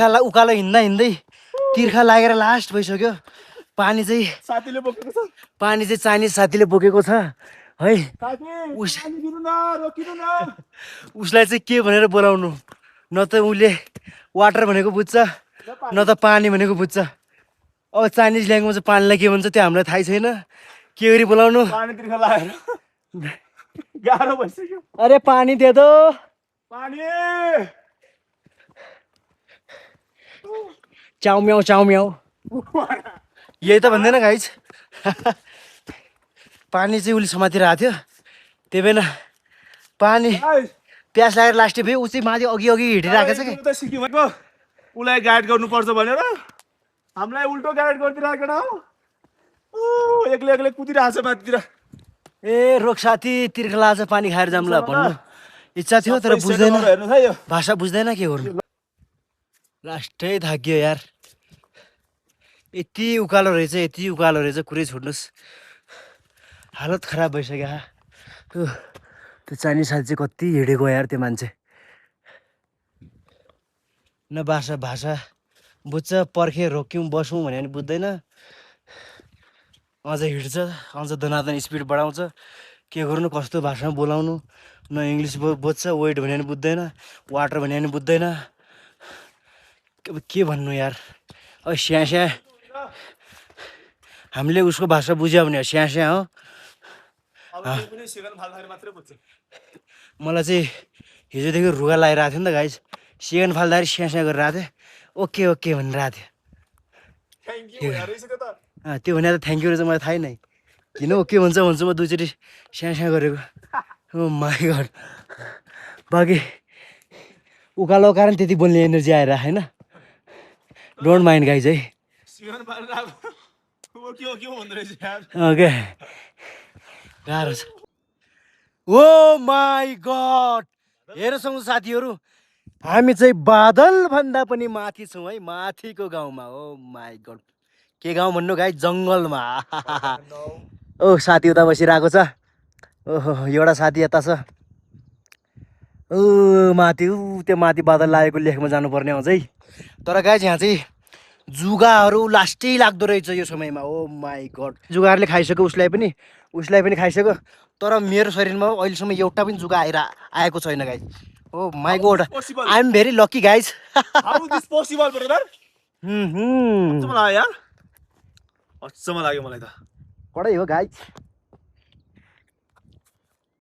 उकालो हिँड्दा हिँड्दै तिर्खा लागेर लास्ट भइसक्यो। पानी चाहिँ साथीले बोकेको छ। पानी चाहिँ चाइनिज साथीले बोकेको छ है। उसलाई चाहिँ के भनेर बोलाउनु, न त उसले वाटर भनेको बुझ्छ न त पानी भनेको बुझ्छ। अब चाइनिज ल्याङ्ग्वेज पानीलाई के भन्छ त्यो हामीलाई थाहै छैन। के गरी बोलाउनु? पानी तिर्खा लागेर गाह्रो भइसक्यो। अरे पानी दे दो पानी चाउम्याउ चाउम्याउ यही त भन्दैन गाइज। पानी चाहिँ उसले समातिरहेको थियो, त्यही भएर पानी प्यास लागेर लास्टै भयो। ऊ चाहिँ माथि अघि अघि हिँडिरहेको छ कि सिक्किम उसलाई गाइड गर्नुपर्छ भनेर हामीलाई उल्टो गाइड गरिदिरहेको केटा हो। एक्लै एक्लै कुदिरहेको छ माथितिर। ए रोक साथी, तिर्खा लाग्छ पानी खाएर जाम्ला भन्नु इच्छा थियो तर बुझ्दैन, हेर्नुहोस् है यो भाषा बुझ्दैन के गर्नु। लास्टै थाक्यो यार। यति उकालो रहेछ, यति उकालो रहेछ, कुरै छोड्नुहोस्। हालत खराब भइसक्यो। त्यो चाइनिज साथी चाहिँ कति हिँडेको यार त्यो मान्छे। न भाषा बुझ्छ, पर्खे रोक्यौँ बसौँ भन्यो भने बुझ्दैन, अझ हिँड्छ, अझ दनादन स्पिड बढाउँछ। के गर्नु, कस्तो भाषामा बोलाउनु। न इङ्ग्लिस बुझ्छ, वेट भन्यो भने बुझ्दैन, वाटर भन्यो भने बुझ्दैन। अब के भन्नु यार। अब स्यास्या हामीले उसको भाषा बुझ्यो भने स्यास्या हो। मलाई चाहिँ हिजोदेखि रुगा लगाइरहेको थियो नि त गाइज। सिगन फाल्दाखेरि स्यास्या गरिरहेको थिएँ, ओके ओके भनिरहेको थियो। त्यो भने त थ्याङ्क यू रहेछ, मलाई थाहै नै किन ओके भन्छ भन्छु म दुईचोटि स्यास्या गरेको। ओ माई गड। बाँकी उकालो कारण त्यति बोल्ने एनर्जी आएर होइन। डोन्ट माइन्ड गाइज है। ओके गाह्रो छ। ओ माई गड, हेर्नुहोस् साथीहरू, हामी चाहिँ बादल भन्दा पनि माथि छौँ है, माथिको गाउँमा। ओ माई गड, के गाउँ भन्नु गाई, जङ्गलमा। ओ साथी उता बसिरहेको छ। ओहो एउटा साथी यता छ। ओ माथि, त्यो माथि बादल लागेको लेखमा जानुपर्ने अझै। तर गाइज यहाँ चाहिँ जुगाहरू लास्टै लाग्दो रहेछ यो समयमा। ओ माई गड, जुगाहरूले खाइसक्यो उसलाई पनि खाइसक्यो। तर मेरो शरीरमा अहिलेसम्म एउटा पनि जुगा आएको छैन guys. Oh my god, I am very lucky guys. अचम्म लाग्यो मलाई त। कडै हो गाइज।